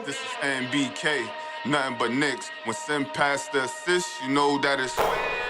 This is NBK, nothing but Knicks. When Sim passed the assist, you know that it's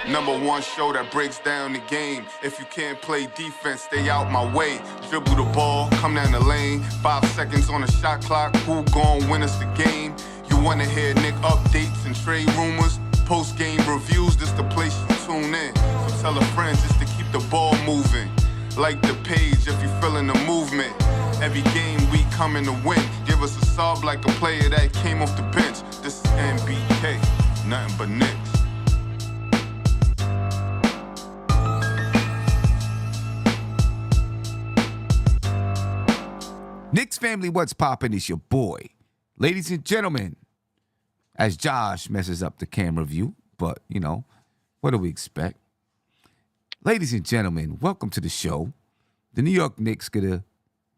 number one show that breaks down the game. If you can't play defense, stay out my way. Dribble the ball, come down the lane. 5 seconds on the shot clock, who gon' win us the game? You wanna hear Nick updates and trade rumors? Post-game reviews, this the place you tune in. So tell a friend just to keep the ball moving. Like the page if you feeling the movement. Every game we coming to win. Give us a sub like a player that came off the bench. This is NBK, nothing but Knicks. Knicks family, what's poppin'? It's your boy. Ladies and gentlemen, as Josh messes up the camera view, but, you know, what do we expect? Ladies and gentlemen, welcome to the show. The New York Knicks get a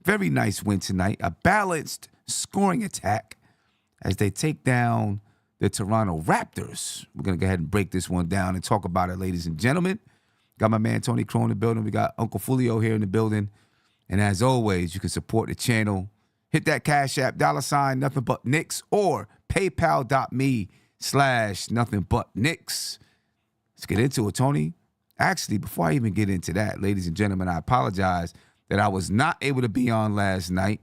very nice win tonight, a balanced scoring attack as they take down the Toronto Raptors. We're going to go ahead and break this one down and talk about it, ladies and gentlemen. Got my man Tony Crow in the building. We got Uncle Fulio here in the building. And as always, you can support the channel. Hit that Cash App, $ nothing but Knicks, or paypal.me/nothing but Knicks. Let's get into it, Tony. Actually, before I even get into that, ladies and gentlemen, I apologize that I was not able to be on last night.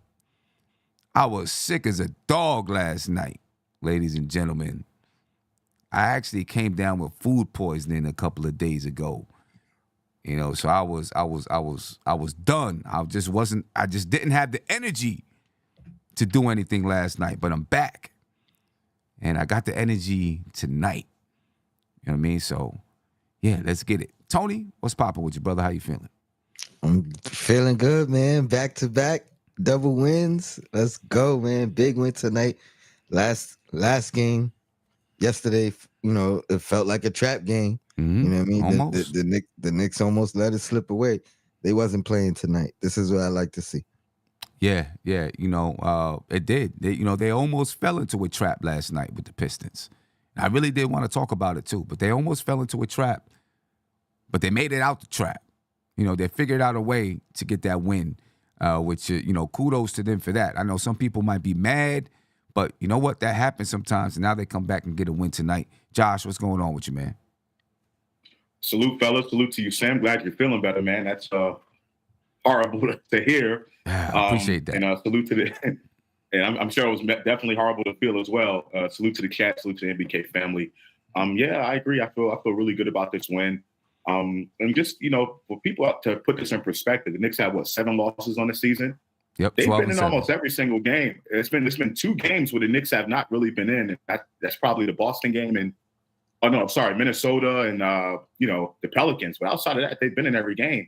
I was sick as a dog last night, ladies and gentlemen. I actually came down with food poisoning a couple of days ago. You know, so I was done. I just didn't have the energy to do anything last night, but I'm back. And I got the energy tonight. You know what I mean? So, yeah, let's get it. Tony, what's popping with you, brother? How you feeling? I'm feeling good, man. Back to back, double wins. Let's go, man. Big win tonight. Last game yesterday, you know, it felt like a trap game. Mm-hmm. You know what I mean? Almost. The Knicks almost let it slip away. They wasn't playing tonight. This is what I like to see. Yeah. You know, it did. They almost fell into a trap last night with the Pistons. I really did want to talk about it too, but they almost fell into a trap. But they made it out the trap. You know, they figured out a way to get that win, which, you know, kudos to them for that. I know some people might be mad, but you know what? That happens sometimes, and now they come back and get a win tonight. Josh, what's going on with you, man? Salute, fellas. Salute to you, Sam. Glad you're feeling better, man. That's horrible to hear. I appreciate that. And salute to the and I'm sure it was definitely horrible to feel as well. Salute to the chat. Salute to the NBK family. Yeah, I agree. I feel really good about this win. And just, you know, for people to put this in perspective, the Knicks have 7 losses on the season. Yep, they've been in 7. almost every single game. It's been 2 games where the Knicks have not really been in. That's probably the Boston game and Minnesota and you know, the Pelicans. But outside of that, they've been in every game.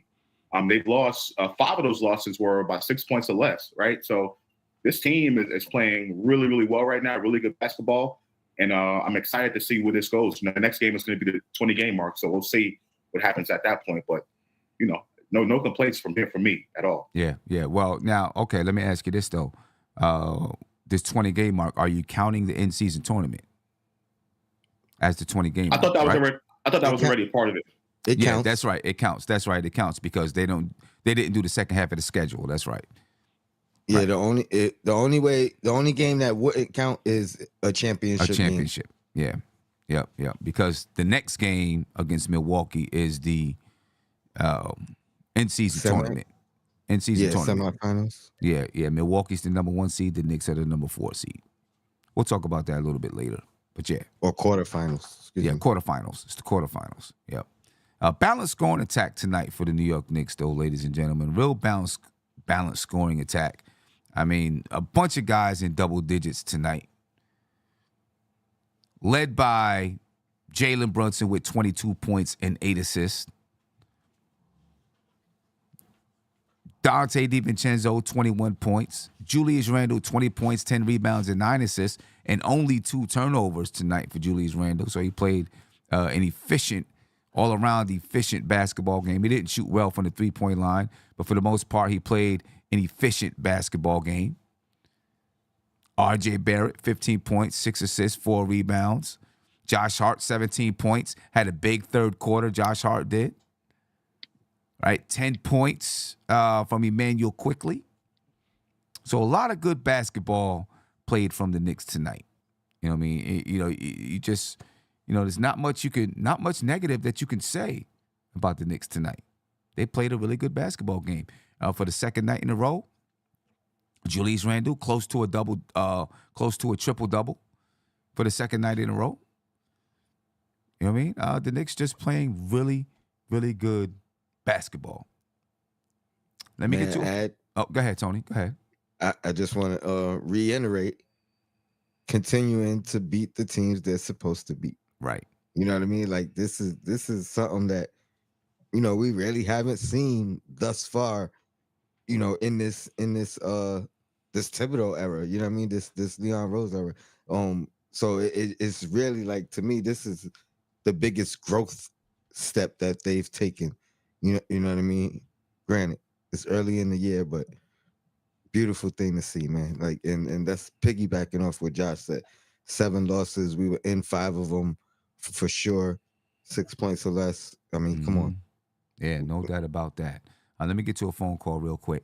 They've lost 5 of those losses were by 6 points or less, right? So this team is playing really, really well right now, really good basketball. And I'm excited to see where this goes. You know, the next game is going to be the 20-game mark, so we'll see what happens at that point. But, you know, no complaints from here from me at all. Yeah. Well, now, okay, let me ask you this, though. This 20-game mark, are you counting the in-season tournament as the 20-game mark? I thought that was already a part of it. It counts. That's right. It counts. That's right. It counts because they didn't do the second half of the schedule. That's right. Yeah, right. The only game that wouldn't count is a championship. Game. Yeah. Yep. Because the next game against Milwaukee is the in-season tournament. In-season tournament. Semifinals. Yeah. Milwaukee's the number 1 seed. The Knicks are the number 4 seed. We'll talk about that a little bit later. But yeah. Or quarterfinals. Quarterfinals. It's the quarterfinals. Yep. Balanced scoring attack tonight for the New York Knicks, though, ladies and gentlemen. Real balanced scoring attack. I mean, a bunch of guys in double digits tonight. Led by Jalen Brunson with 22 points and 8 assists. Dante DiVincenzo, 21 points. Julius Randle, 20 points, 10 rebounds, and 9 assists, and only 2 turnovers tonight for Julius Randle. So he played an efficient, all-around efficient basketball game. He didn't shoot well from the three-point line, but for the most part, he played an efficient basketball game. RJ Barrett, 15 points, 6 assists, 4 rebounds. Josh Hart, 17 points. Had a big third quarter, Josh Hart did. Right, 10 points from Emmanuel Quickly. So a lot of good basketball played from the Knicks tonight. You know what I mean? You just, there's not much negative that you can say about the Knicks tonight. They played a really good basketball game. For the second night in a row, Julius Randle close to a triple-double for the second night in a row. You know what I mean? The Knicks just playing really, really good basketball. Let me get to go ahead, Tony. Go ahead. I just want to reiterate, continuing to beat the teams they're supposed to beat. Right. You know what I mean? Like this is something that, we really haven't seen thus far, in this Thibodeau era. You know what I mean? This Leon Rose era. So it's really like, to me, this is the biggest growth step that they've taken. You know what I mean? Granted, it's early in the year, but beautiful thing to see, man. Like, and that's piggybacking off what Josh said. 7 losses, we were in 5 of them for sure. 6 points or less. I mean, come on. Yeah, no doubt about that. Let me get to a phone call real quick.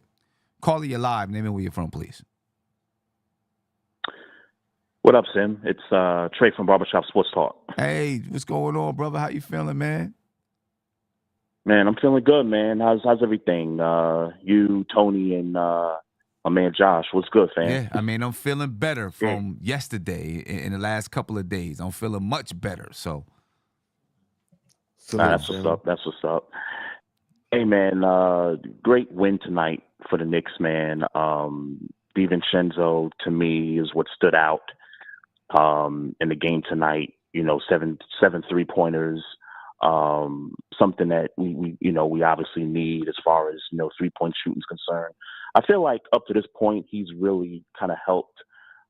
Caller, you live. Name and where you're from, please. What up, Sim? It's Trey from Barbershop Sports Talk. Hey, what's going on, brother? How you feeling, man? Man, I'm feeling good, man. How's everything? You, Tony, and my man Josh. What's good, fam? Yeah, I mean, I'm feeling better from yesterday in the last couple of days. I'm feeling much better, so. That's what's up. That's what's up. Hey, man, great win tonight for the Knicks, man. DiVincenzo, to me, is what stood out in the game tonight. 7 3-pointers, something that we obviously need as far as 3-point shooting is concerned. I feel like up to this point, he's really kind of helped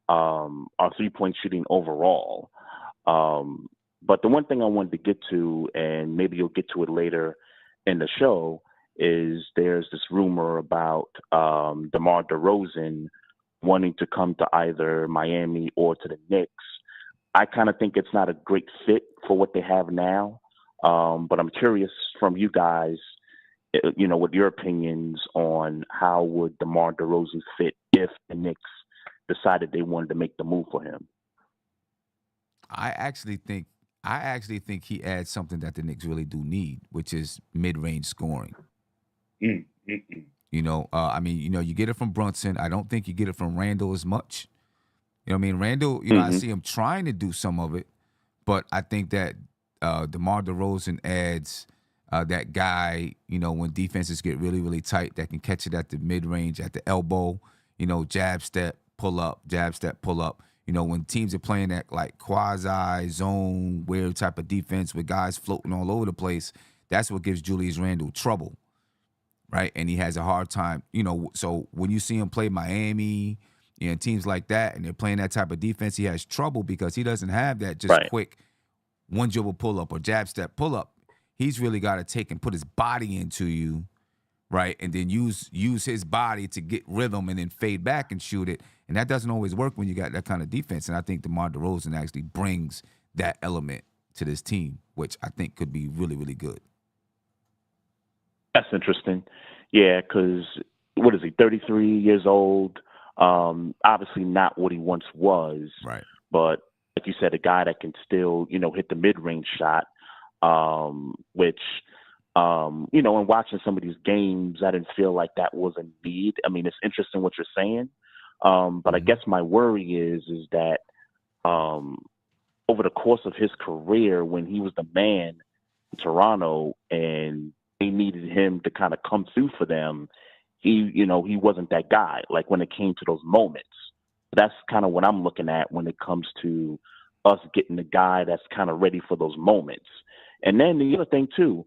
our 3-point shooting overall. But the one thing I wanted to get to, and maybe you'll get to it later in the show, is there's this rumor about DeMar DeRozan wanting to come to either Miami or to the Knicks. I kind of think it's not a great fit for what they have now. But I'm curious from you guys, with your opinions on how would DeMar DeRozan fit if the Knicks decided they wanted to make the move for him. I actually think he adds something that the Knicks really do need, which is mid-range scoring. I mean, you get it from Brunson. I don't think you get it from Randle as much. You know what I mean? Randle, I see him trying to do some of it, but I think that DeMar DeRozan adds that guy, when defenses get really, really tight, that can catch it at the mid-range, at the elbow, jab, step, pull up, jab, step, pull up. When teams are playing that like quasi zone, weird type of defense with guys floating all over the place, that's what gives Julius Randle trouble, right? And he has a hard time, so when you see him play Miami, teams like that, and they're playing that type of defense, he has trouble because he doesn't have that just quick one dribble pull up or jab step pull up. He's really got to take and put his body into you, right? And then use his body to get rhythm and then fade back and shoot it. And that doesn't always work when you got that kind of defense. And I think DeMar DeRozan actually brings that element to this team, which I think could be really, really good. That's interesting. Yeah, because what is he, 33 years old? Obviously not what he once was. Right. But like you said, a guy that can still, hit the mid-range shot, which, in watching some of these games, I didn't feel like that was a need. I mean, it's interesting what you're saying. But I guess my worry is that over the course of his career, when he was the man in Toronto and they needed him to kind of come through for them, he wasn't that guy. Like when it came to those moments, that's kind of what I'm looking at when it comes to us getting the guy that's kind of ready for those moments. And then the other thing too,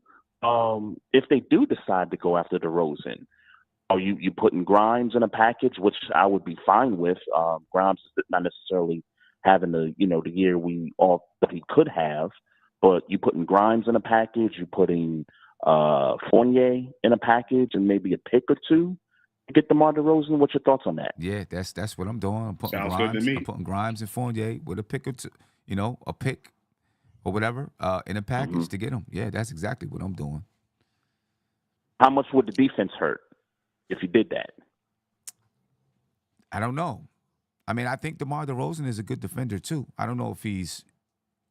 if they do decide to go after DeRozan, are you putting Grimes in a package, which I would be fine with. Grimes is not necessarily having the year we all thought he could have, but you putting Grimes in a package, you putting Fournier in a package, and maybe a pick or two to get DeMar DeRozan. What's your thoughts on that? Yeah, that's what I'm doing. I'm putting Sounds Grimes. good to me. I'm putting Grimes and Fournier with a pick or two, a pick or whatever in a package to get him. Yeah, that's exactly what I'm doing. How much would the defense hurt if you did that? I don't know. I mean, I think DeMar DeRozan is a good defender too. I don't know if he's,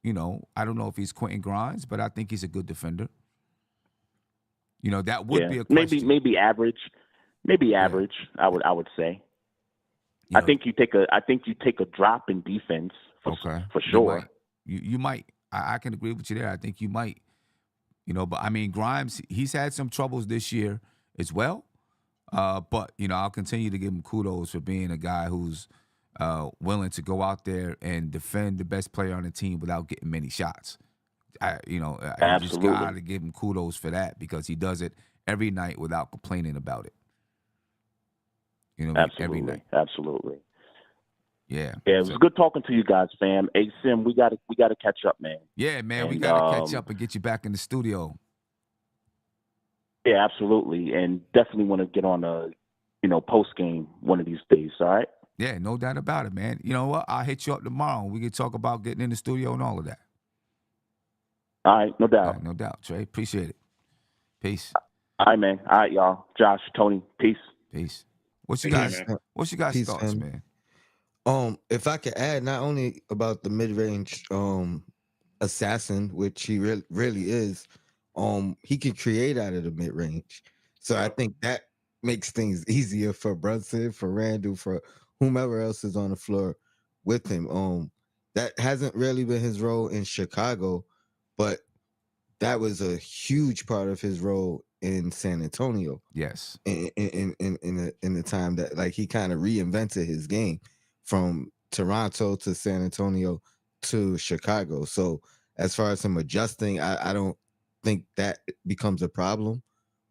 I don't know if he's Quentin Grimes, but I think he's a good defender. That would Yeah, be a maybe question. average, maybe Yeah. average. I would say. You I know, think you take a drop in defense for okay. for You sure. might. You might. I can agree with you there. I think you might. But I mean, Grimes, he's had some troubles this year as well. But I'll continue to give him kudos for being a guy who's willing to go out there and defend the best player on the team without getting many shots. You just Absolutely, got to give him kudos for that because he does it every night without complaining about it. You know what I mean? Every night. absolutely. Yeah. Yeah, it was So, good talking to you guys, fam. Hey, Sim, we got to catch up, man. yeah, man, we And, got to catch up and get you back in the studio. Yeah, absolutely, and definitely want to get on a, post game one of these days. All right. Yeah, no doubt about it, man. You know what? I'll hit you up tomorrow and we can talk about getting in the studio and all of that. All right, no All doubt. right, no doubt, Trey. Appreciate it. Peace. All right, man. All right, y'all. Josh, Tony, peace. Peace. What's you Yeah, guys? man. What's you guys' Peace, thoughts, man. man? If I could add not only about the mid-range assassin, which he really is, he can create out of the mid-range. So I think that makes things easier for Brunson, for Randall, for whomever else is on the floor with him. That hasn't really been his role in Chicago, but that was a huge part of his role in San Antonio Yes. in the time that like he kind of reinvented his game from Toronto to San Antonio to Chicago. So as far as him adjusting, I don't think that becomes a problem.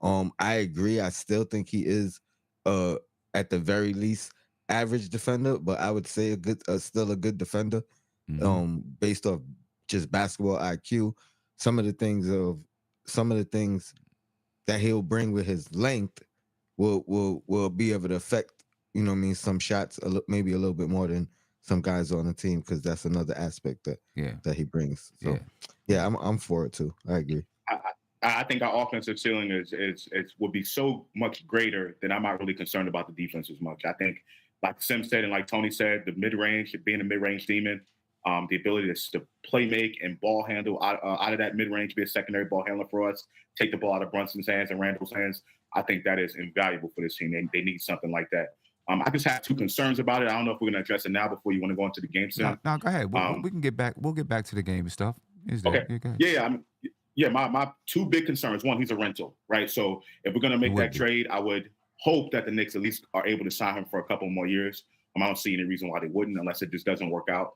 I agree. I still think he is at the very least average defender, but I would say still a good defender. Mhm. Based off just basketball IQ. Some of the things that he'll bring with his length will be able to affect, some shots maybe a little bit more than some guys on the team, because that's another aspect Yeah. that he brings. So Yeah. I'm for it too. I agree. I think our offensive ceiling is would be so much greater that I'm not really concerned about the defense as much. I think, like Sim said and like Tony said, the mid range, being a mid range demon, the ability to play make and ball handle out of that mid range, be a secondary ball handler for us, take the ball out of Brunson's hands and Randall's hands. I think that is invaluable for this team. They need something like that. I just have two concerns about it. I don't know if we're going to address it now before you want to go into the game. No, go ahead. We can get back. We'll get back to the game and stuff. Okay. Yeah, go ahead. Yeah. My two big concerns. One, he's a rental, right? So if we're going to make that trade, I would hope that the Knicks at least are able to sign him for a couple more years. I don't see any reason why they wouldn't, unless it just doesn't work out.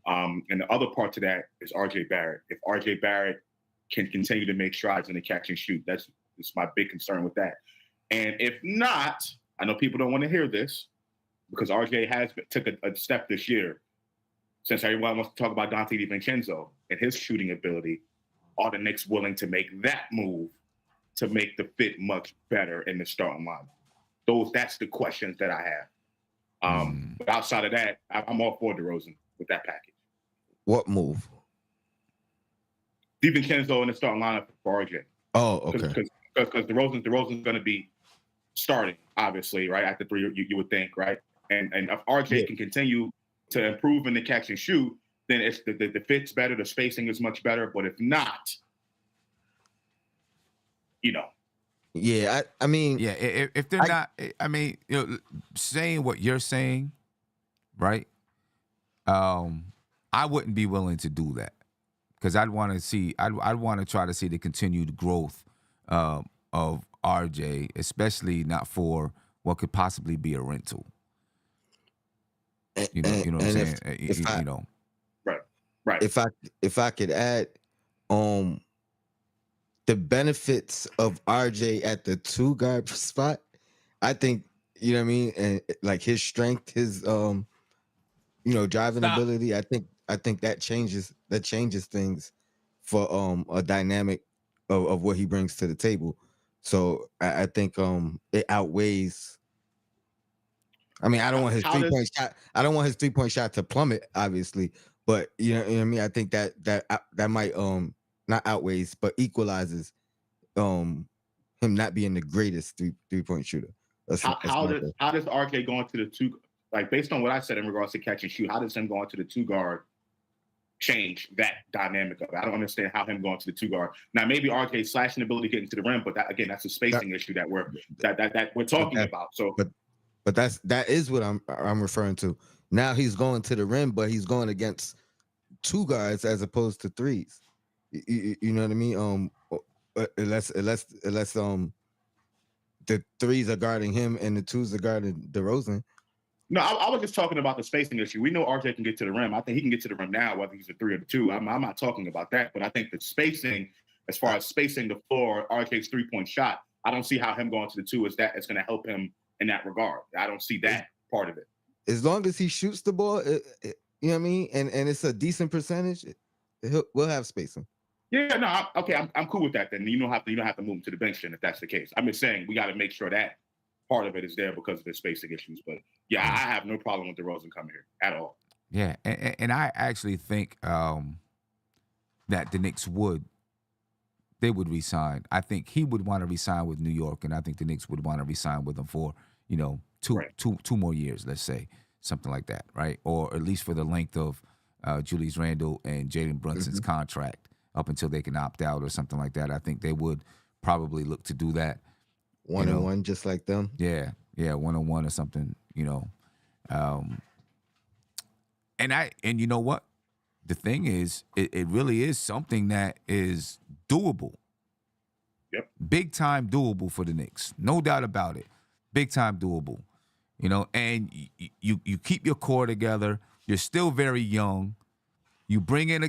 And the other part to that is RJ Barrett. If RJ Barrett can continue to make strides in the catch and shoot, that's my big concern with that. And if not, I know people don't want to hear this because RJ took a step this year. Since everyone wants to talk about Dante DiVincenzo and his shooting ability, are the Knicks willing to make that move to make the fit much better in the starting line? That's the questions that I have. But outside of that, I'm all for DeRozan with that package. What move? DiVincenzo in the starting lineup for RJ. Oh, okay. Because DeRozan's going to be starting, obviously, right after three. You would think, right? And if RJ can continue to improve in the catch and shoot, then it's the fit's better, the spacing is much better. But if not, Yeah, I mean, yeah. If they're not, I mean, saying what you're saying, right? I wouldn't be willing to do that because I'd want to see. I'd want to try to see the continued growth of RJ, especially not for what could possibly be a rental. You know what I'm saying? Right. If I could add, the benefits of RJ at the 2 guard spot, I think, you know what I mean, and like his strength, his driving ability, I think that changes things for a dynamic of what he brings to the table. So I think it outweighs. I mean, I don't want his 3-point shot. I don't want his 3-point shot to plummet, obviously, but you know what I mean. I think that might not outweighs, but equalizes him not being the greatest 3-point shooter. How does RJ go into the like based on what I said in regards to catch and shoot, how does him going to the 2 guard change that dynamic of it? I don't understand how him going to the 2 guard. Now maybe RJ's slashing ability getting to the rim, but that, again, that's a spacing issue that we're talking about. So, but that is what I'm referring to. Now he's going to the rim, but he's going against 2 guards as opposed to 3s. You know what I mean? Unless the 3s are guarding him and the 2s are guarding DeRozan. no, I was just talking about the spacing issue. We know RJ can get to the rim. I think he can get to the rim now, whether he's a 3 or the 2. I'm not talking about that, but I think the spacing, as far as spacing the floor, RJ's 3-point shot, I don't see how him going to the 2 is going to help him in that regard. I don't see that part of it. As long as he shoots the ball, you know what I mean, and it's a decent percentage, we'll have spacing. Yeah, no, I'm cool with that. Then you don't have to move him to the bench then if that's the case. I'm just saying we got to make sure that part of it is there because of the spacing issues. But yeah, I have no problem with DeRozan coming here at all. Yeah, and I actually think that the Knicks would resign. I think he would want to resign with New York, and I think the Knicks would want to resign with him for two more years, let's say, something like that, right? Or at least for the length of Julius Randle and Jalen Brunson's contract up until they can opt out or something like that. I think they would probably look to do that. 1-on-1, just like them. Yeah, 1-on-1 or something, And you know what? The thing is, it really is something that is doable. Yep. Big time doable for the Knicks. No doubt about it. Big time doable. And you keep your core together. You're still very young. You bring in a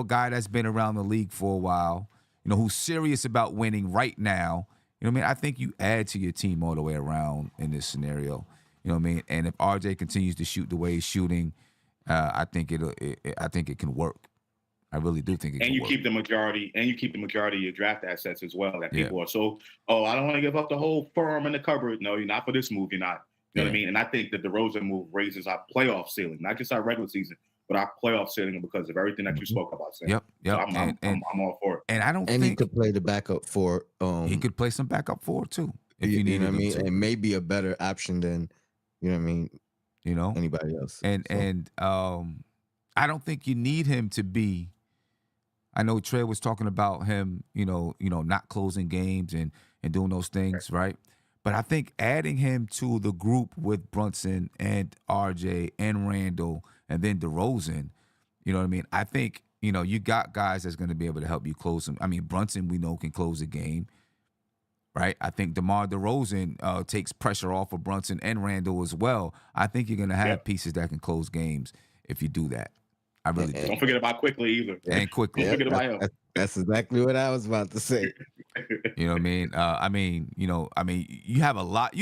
guy that's been around the league for a while, who's serious about winning right now. I think you add to your team all the way around in this scenario. And if RJ continues to shoot the way he's shooting, I think it can work. I really do think it can work. Keep the majority of your draft assets as well. That people are so, I don't want to give up the whole firm in the cupboard. No, you're not for this move. You're not. You know what I mean? And I think that the DeRozan move raises our playoff ceiling, not just our regular season, but our playoff ceiling because of everything that you spoke about. Sam. Yep. So I'm all for it. And I don't think he could play the backup for. He could play some backup for too if you need know what I mean, to. and maybe a better option than anybody else. And I don't think you need him to be. I know Trey was talking about him, not closing games and doing those things, right? But I think adding him to the group with Brunson and RJ and Randall and then DeRozan, you know what I mean? I think, you got guys that's going to be able to help you close them. I mean, Brunson, we know, can close a game, right? I think DeMar DeRozan takes pressure off of Brunson and Randall as well. I think you're going to have pieces that can close games if you do that. I really do. Don't forget about Quickly either. And Quickly. Don't forget about him. That's exactly what I was about to say. You know what I mean? You have a lot.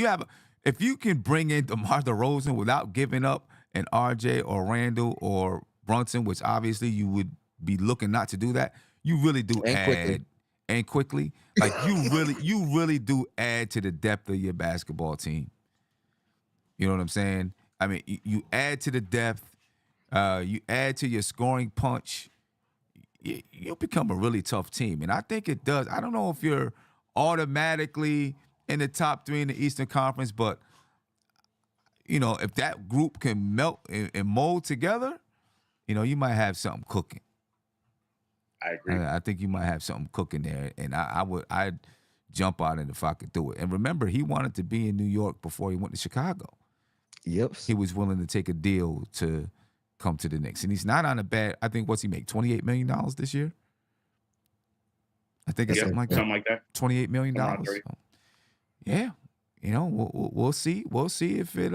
If you can bring in DeMar DeRozan without giving up an RJ or Randall or Brunson, which obviously you would be looking not to do that, you really do quickly. Like you really do add to the depth of your basketball team. You know what I'm saying? I mean, you add to the depth. You add to your scoring punch. You become a really tough team. And I think it does. I don't know if you're automatically in the top 3 in the Eastern Conference, but, if that group can melt and mold together, you might have something cooking. I agree. I think you might have something cooking there. And I'd jump on it if I could do it. And remember, he wanted to be in New York before he went to Chicago. Yep. He was willing to take a deal to come to the Knicks. And he's not on a bad, I think, what's he make, $28 million this year? I think it's something like that. $28 million. So, yeah. We'll see. We'll see if it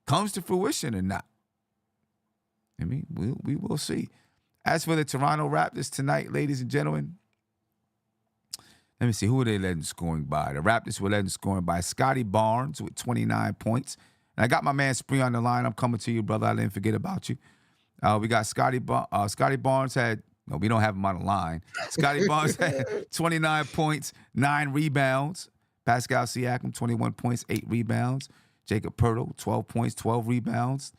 comes to fruition or not. I mean, we will see. As for the Toronto Raptors tonight, ladies and gentlemen, let me see. Who are they letting scoring by? The Raptors were letting scoring by Scotty Barnes with 29 points. And I got my man Spree on the line. I'm coming to you, brother. I didn't forget about you. We got Scotty Barnes had, no, we don't have him on the line. Scotty Barnes had 29 points, 9 rebounds. Pascal Siakam, 21 points, 8 rebounds. Jacob Poeltl, 12 points, 12 rebounds.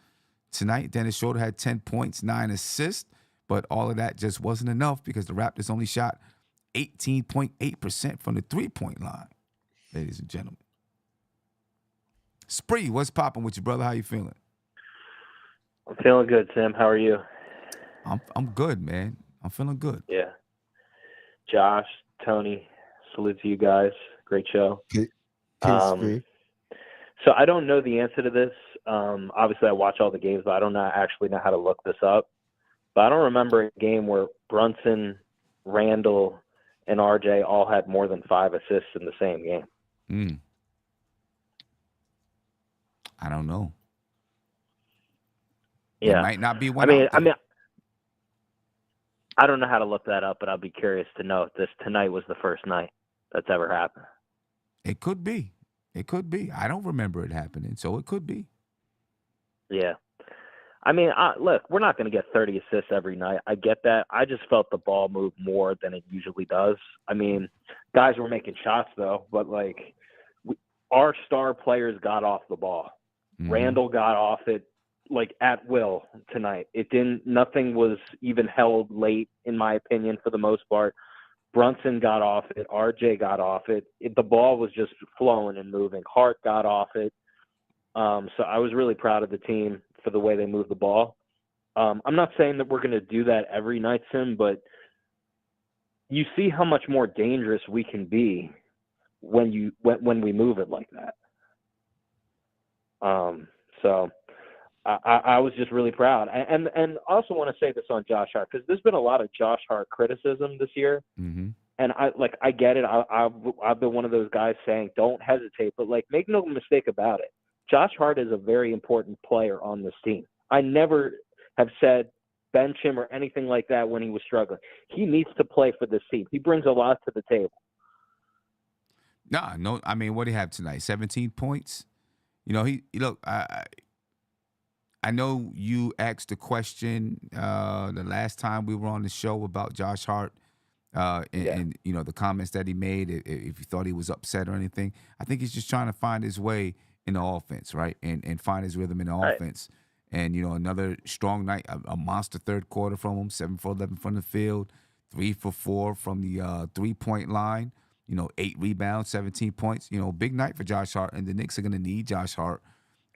Tonight, Dennis Schroeder had 10 points, 9 assists. But all of that just wasn't enough because the Raptors only shot 18.8% from the three-point line, ladies and gentlemen. Spree, what's popping with you, brother? How you feeling? I'm feeling good, Tim. How are you? I'm good, man. I'm feeling good. Yeah. Josh, Tony, salute to you guys. Great show. Peace, Um, Spree. So I don't know the answer to this. Obviously, I watch all the games, but I don't actually know how to look this up. But I don't remember a game where Brunson, Randall, and RJ all had more than 5 assists in the same game. I don't know. Yeah, There might not be one. I mean, I don't know how to look that up, but I'll be curious to know if this tonight was the first night that's ever happened. It could be. It could be. I don't remember it happening, so it could be. Yeah. I mean, look, we're not going to get 30 assists every night. I get that. I just felt the ball moved more than it usually does. I mean, guys were making shots, though, but, like, our star players got off the ball. Mhm. Randall got off it, like, at will tonight. Nothing was even held late, in my opinion, for the most part. Brunson got off it. RJ got off it. The ball was just flowing and moving. Hart got off it. So I was really proud of the team for the way they moved the ball. I'm not saying that we're going to do that every night, Sim, but you see how much more dangerous we can be when we move it like that. So I was just really proud, and I also want to say this on Josh Hart, because there's been a lot of Josh Hart criticism this year, Mhm. and I get it. I've been one of those guys saying don't hesitate, but like make no mistake about it. Josh Hart is a very important player on this team. I never have said bench him or anything like that when he was struggling. He needs to play for this team. He brings a lot to the table. No. I mean, what did he have tonight? 17 points. You know, look. I know you asked the question the last time we were on the show about Josh Hart and you know the comments that he made. If you thought he was upset or anything, I think he's just trying to find his way in the offense, right, and find his rhythm in the offense. And you know, another strong night, a monster third quarter from him, 7 for 11 from the field, 3 for 4 from the 3-point line. You know, 8 rebounds, 17 points. You know, big night for Josh Hart, and the Knicks are going to need Josh Hart.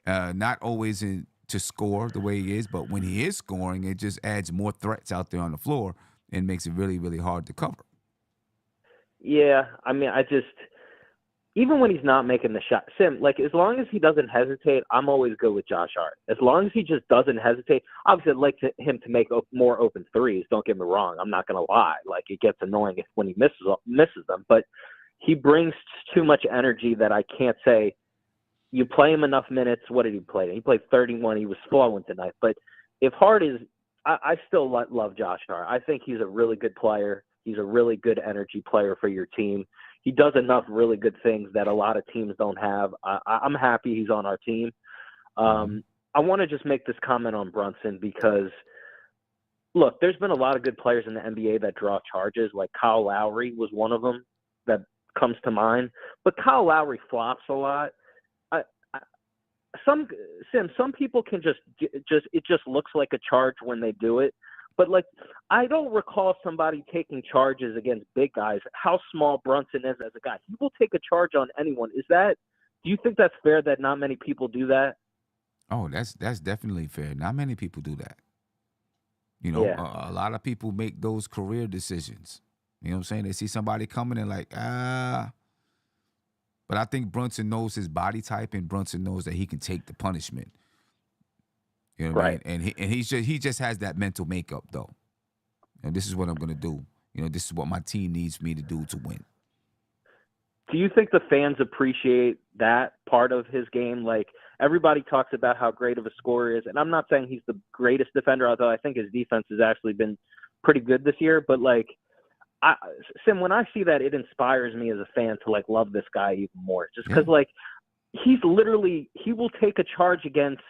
Not always to score the way he is, but when he is scoring, it just adds more threats out there on the floor and makes it really, really hard to cover. Yeah, I mean, even when he's not making the shot, Sim, like as long as he doesn't hesitate, I'm always good with Josh Hart. As long as he just doesn't hesitate, obviously I'd like him to make more open threes. Don't get me wrong. I'm not going to lie. Like it gets annoying when he misses them, but he brings too much energy that I can't say. You play him enough minutes. What did he play? He played 31. He was flowing tonight. But if Hart is, I still love Josh Hart. I think he's a really good player. He's a really good energy player for your team. He does enough really good things that a lot of teams don't have. I'm happy he's on our team. I want to just make this comment on Brunson because, look, there's been a lot of good players in the NBA that draw charges. Like Kyle Lowry was one of them that comes to mind. But Kyle Lowry flops a lot. Some people can just it just looks like a charge when they do it. But, like, I don't recall somebody taking charges against big guys. How small Brunson is as a guy. He will take a charge on anyone. Do you think that's fair that not many people do that? Oh, that's definitely fair. Not many people do that. You know, a lot of people make those career decisions. You know what I'm saying? They see somebody coming and like, But I think Brunson knows his body type, and Brunson knows that he can take the punishment. You know what I mean? And he just has that mental makeup, though. You know, this is what I'm gonna do. You know, this is what my team needs me to do to win. Do you think the fans appreciate that part of his game? Like everybody talks about how great of a scorer he is, and I'm not saying he's the greatest defender, although I think his defense has actually been pretty good this year. But like, Sim, when I see that, it inspires me as a fan to like love this guy even more. Just because like he will take a charge against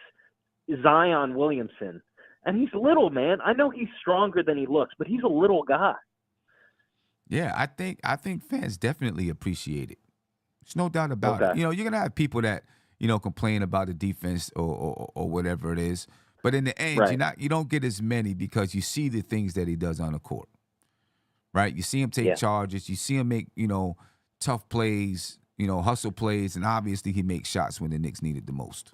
Zion Williamson, and he's little, man. I know he's stronger than he looks, but he's a little guy. Yeah, I think fans definitely appreciate it. There's no doubt about it. You know, you're gonna have people that complain about the defense or whatever it is, but in the end, you don't get as many because you see the things that he does on the court, right? You see him take charges, you see him make tough plays, hustle plays, and obviously he makes shots when the Knicks need it the most.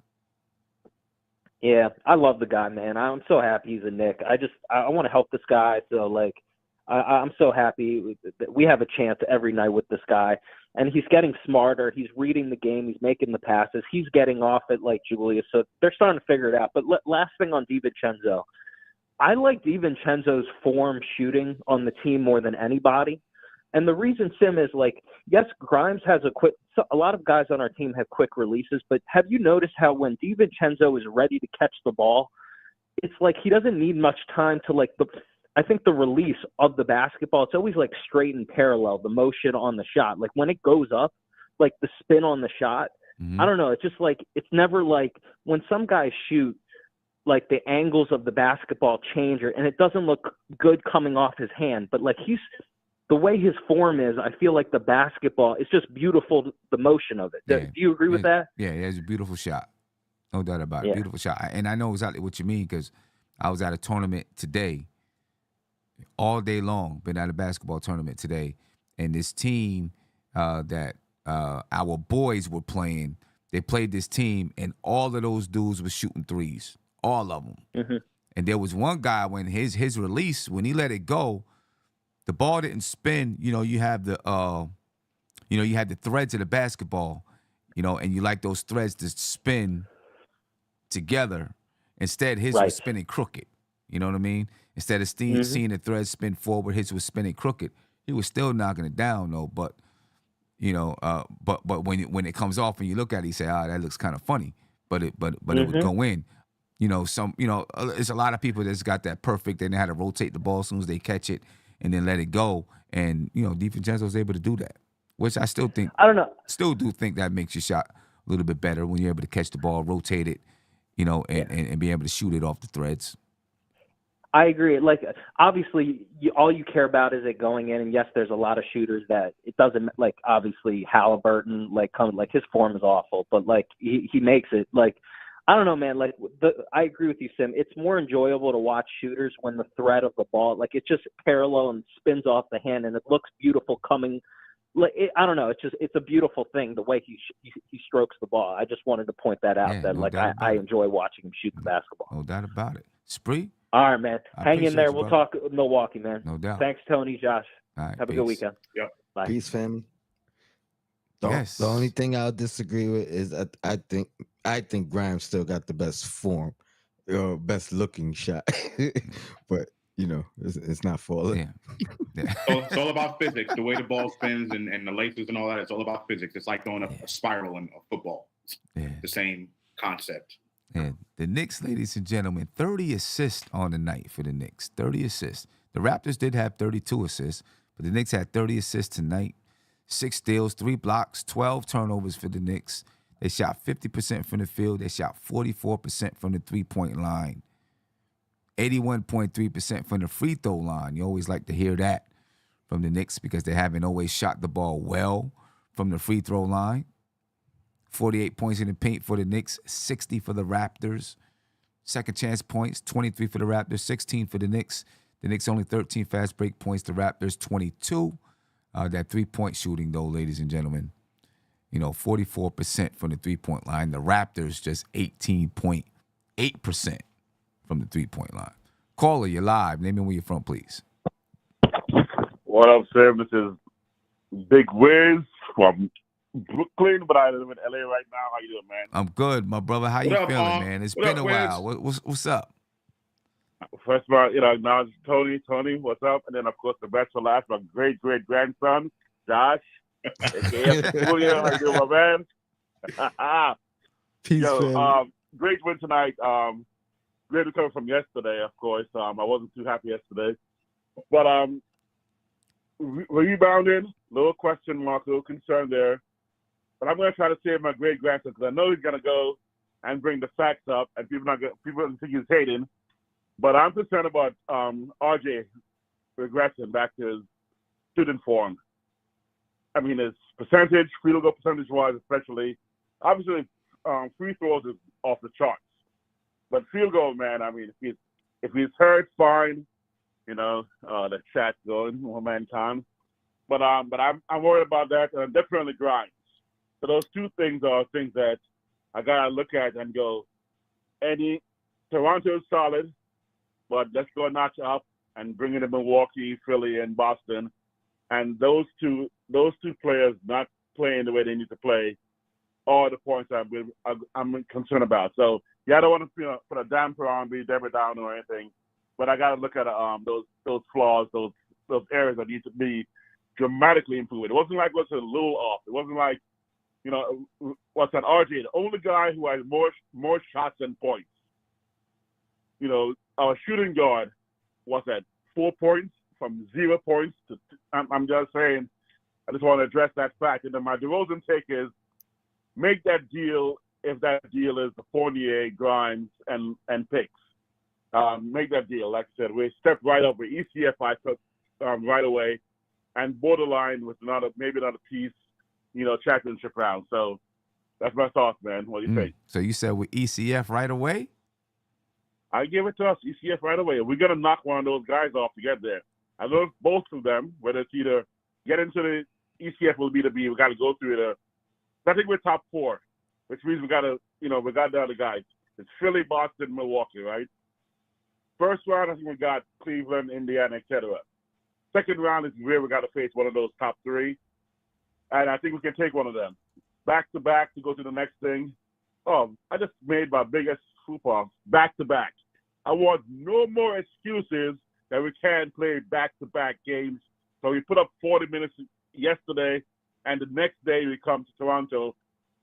Yeah, I love the guy, man. I'm so happy he's a Knick. I want to help this guy. So, like, I'm so happy that we have a chance every night with this guy. And he's getting smarter. He's reading the game. He's making the passes. He's getting off it like Julius. So they're starting to figure it out. But last thing on DiVincenzo. I like DiVincenzo's form shooting on the team more than anybody. And the reason, Sim, is like, yes, Grimes has a lot of guys on our team have quick releases, but have you noticed how when DiVincenzo is ready to catch the ball, it's like he doesn't need much time to I think the release of the basketball, it's always like straight and parallel, the motion on the shot. Like when it goes up, like the spin on the shot, I don't know. It's just like, it's never like when some guys shoot, like the angles of the basketball change and it doesn't look good coming off his hand, but like the way his form is, I feel like the basketball, it's just beautiful, the motion of it. Yeah. Do you agree with that? Yeah, it's a beautiful shot. No doubt about it. Beautiful shot. And I know exactly what you mean because I was at a tournament today, all day long, been at a basketball tournament today. And this team that our boys were playing, they played this team, and all of those dudes were shooting threes, all of them. Mm-hmm. And there was one guy when his release, when he let it go, the ball didn't spin. You have the you had the threads of the basketball, and you like those threads to spin together. Instead, his was spinning crooked. You know what I mean? Instead of seeing the threads spin forward, his was spinning crooked. He was still knocking it down though, but but when it comes off and you look at it, you say, that looks kind of funny. But it would go in. It's a lot of people that's got that perfect. They know how to rotate the ball as soon as they catch it and then let it go. And, DiVincenzo's able to do that, which I still think. I don't know. Still do think that makes your shot a little bit better when you're able to catch the ball, rotate it, and be able to shoot it off the threads. I agree. Like, obviously, all you care about is it going in. And yes, there's a lot of shooters that it doesn't, like, obviously, Halliburton, his form is awful, but, like, he makes it. Like, I don't know, man. Like, I agree with you, Sim. It's more enjoyable to watch shooters when the thread of the ball, like, it's just parallel and spins off the hand, and it looks beautiful coming. Like, I don't know. It's a beautiful thing the way he strokes the ball. I just wanted to point that out. I enjoy watching him shoot the basketball. No doubt about it. Spree. All right, man. Hang in there. We'll talk Milwaukee, man. No doubt. Thanks, Tony, Josh. All right, have a good weekend. Yep. Bye. Peace, family. Yes. The only thing I'll disagree with is I think Grimes still got the best form, best looking shot, but it's not falling. Yeah. So it's all about physics. The way the ball spins and the laces and all that. It's all about physics. It's like going a spiral in football. It's the same concept. And the Knicks, ladies and gentlemen, 30 assists on the night for the Knicks. 30 assists. The Raptors did have 32 assists, but the Knicks had 30 assists tonight. 6 steals, 3 blocks, 12 turnovers for the Knicks. They shot 50% from the field. They shot 44% from the three-point line. 81.3% from the free throw line. You always like to hear that from the Knicks because they haven't always shot the ball well from the free throw line. 48 points in the paint for the Knicks, 60 for the Raptors. Second chance points, 23 for the Raptors, 16 for the Knicks. The Knicks only 13 fast break points. The Raptors 22. That three-point shooting, though, ladies and gentlemen, 44% from the three-point line. The Raptors just 18.8% from the three-point line. Caller, you're live. Name me where you're from, please. What up, Sam? This is Big Wiz from Brooklyn, but I live in LA right now. How you doing, man? I'm good, my brother. How you feeling, man? It's been a while. What's up? First of all, acknowledge Tony, what's up? And then, of course, the best for last, my great-great-grandson, Josh. AKA Julian, how you doing, my man? Peace, great win tonight. Great recovery from yesterday, of course. I wasn't too happy yesterday. But rebounding, little question mark, little concern there. But I'm going to try to save my great-grandson because I know he's going to go and bring the facts up, and people don't think he's hating. But I'm concerned about RJ regressing back to his student form. I mean, his percentage, field goal percentage-wise especially. Obviously, free throws is off the charts. But field goal, man, I mean, if he's hurt, fine. The chat's going one man time. But I'm worried about that. Definitely Grimes. So those two things are things that I gotta look at and go. Toronto is solid, but let's go a notch up and bring in Milwaukee, Philly, and Boston. And those two players not playing the way they need to play are the points I'm concerned about. So yeah, I don't want to put a damper on, be Deborah down or anything, but I got to look at those flaws, those areas that need to be dramatically improved. It wasn't like it was a little off. It wasn't like what's that? RJ, the only guy who has more shots than points. Our shooting guard was at 4 points from 0 points to. I'm just saying. I just want to address that fact. And then my DeRozan take is make that deal if that deal is the Fournier, Grimes, and picks. Make that deal. Like I said, we stepped right up with ECF. I took right away, and borderline with maybe another piece. Championship round. So that's my thoughts, man. What do you think? So you said with ECF right away? I give it to us, ECF right away. We're gonna knock one of those guys off to get there. I love both of them. Whether it's either get into the ECF will be the B. We got to go through it. I think we're top 4, which means we got to, we got the other guys. It's Philly, Boston, Milwaukee, right? First round, I think we got Cleveland, Indiana, etc. Second round is where we got to face one of those top 3, and I think we can take one of them. Back to back to go to the next thing. I just made my biggest hoop-off. Back to back. I want no more excuses that we can't play back-to-back games. So we put up 40 minutes yesterday, and the next day we come to Toronto,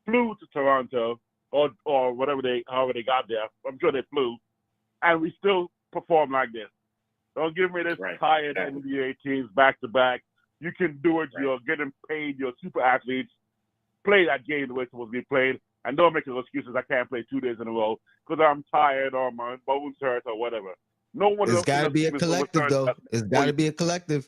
flew to Toronto, or however they got there. I'm sure they flew, and we still perform like this. Don't give me this tired NBA teams back to back. You can do it. Right. You're getting paid. You're super athletes. Play that game the way it's supposed to be played, and don't make those excuses. I can't play 2 days in a row because I'm tired or my bones hurt or whatever. No one. It's got to be a collective, though. It's got to be a collective.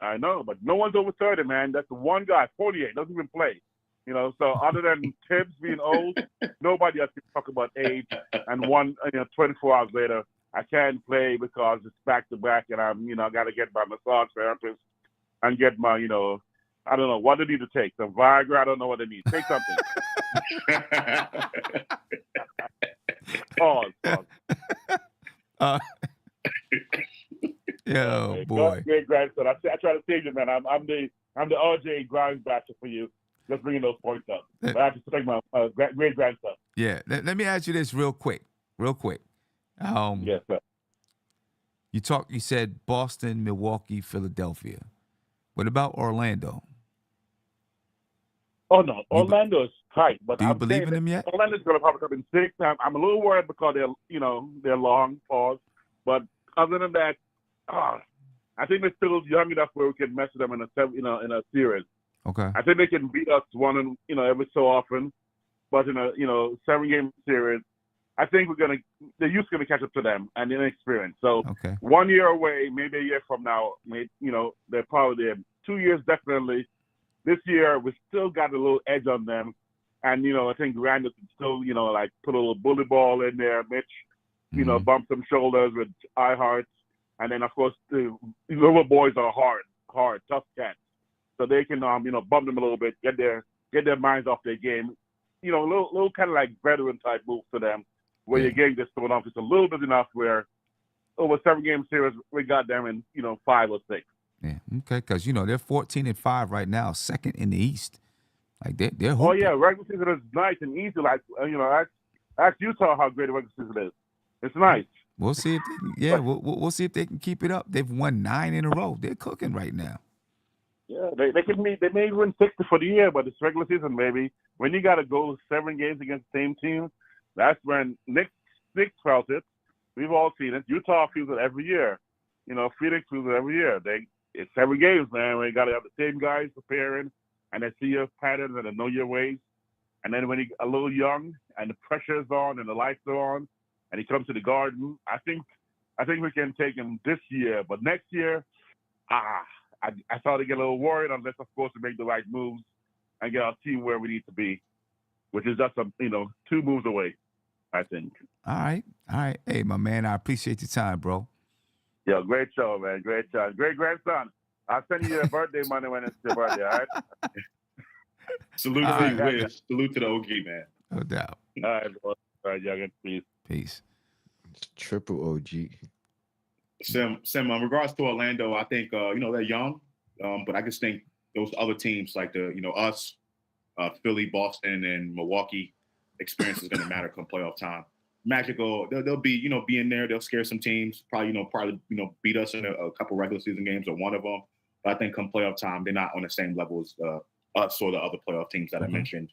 I know, but no one's over 30, man. That's the one guy, 48, doesn't even play. So other than Tibbs being old, nobody else can talk about age. And 24 hours later, I can't play because it's back to back, and I'm, I got to get my massage therapist and get my, I don't know what they need to take. The Viagra, I don't know what they need. Take something. Pause. Yo, boy. Great grandson. I try to save you, man. I'm the RJ Grimes bachelor for you. Just bringing those points up. But I have to protect my great grandson. Yeah. Let me ask you this real quick. Yes, sir. You said Boston, Milwaukee, Philadelphia. What about Orlando? Oh no, Orlando's tight. But do you believe in them yet? Orlando's going to probably come in 6. I'm a little worried because they're long pause. But other than that, I think they're still young enough where we can mess with them in a series. Okay. I think they can beat us one every so often, but in a 7-game series, I think the youth's gonna catch up to them and inexperience. So 1 year away, maybe a year from now, they're probably there. 2 years definitely. This year we still got a little edge on them, and I think Randall can still put a little bully ball in there, Mitch, bump some shoulders with iHeart, and then of course the little boys are hard, tough cats, so they can bump them a little bit, get their minds off their game, little kind of like veteran type moves to them. Where you're getting this thrown off just a little bit enough where over 7-game series we got them in 5 or 6. Yeah, okay, because they're 14-5 right now, second in the East. Like they're hooping. Oh yeah, regular season is nice and easy. Like ask Utah how great the regular season is. It's nice. We'll see if we'll see if they can keep it up. They've won 9 in a row. They're cooking right now. Yeah, they may win 60 for the year, but it's regular season, baby. When you got to go 7 games against the same team. That's when Knicks felt it. We've all seen it. Utah feels it every year. Phoenix feels it every year. It's 7 games, man. We got to have the same guys preparing, and they see your patterns and they know your ways. And then when you're a little young and the pressure's on and the lights are on, and he comes to the Garden, I think we can take him this year. But next year, I thought to get a little worried unless, of course, we make the right moves and get our team where we need to be, which is just 2 moves away, I think. All right. Hey, my man, I appreciate your time, bro. Yo, great show, man. Great show. Great grandson. I'll send you your birthday money when it's your birthday, all right? Salute All to right. you, Wiz. Salute to the OG, man. No doubt. All right, boy. All right, y'all get peace. Peace. Triple OG. Sim, in regards to Orlando, I think they're young, but I just think those other teams like us, Philly, Boston, and Milwaukee, experience is going to matter come playoff time. Magic they'll be in there. They'll scare some teams. Probably beat us in a couple regular season games or one of them. But I think come playoff time, they're not on the same level as us or the other playoff teams that I mentioned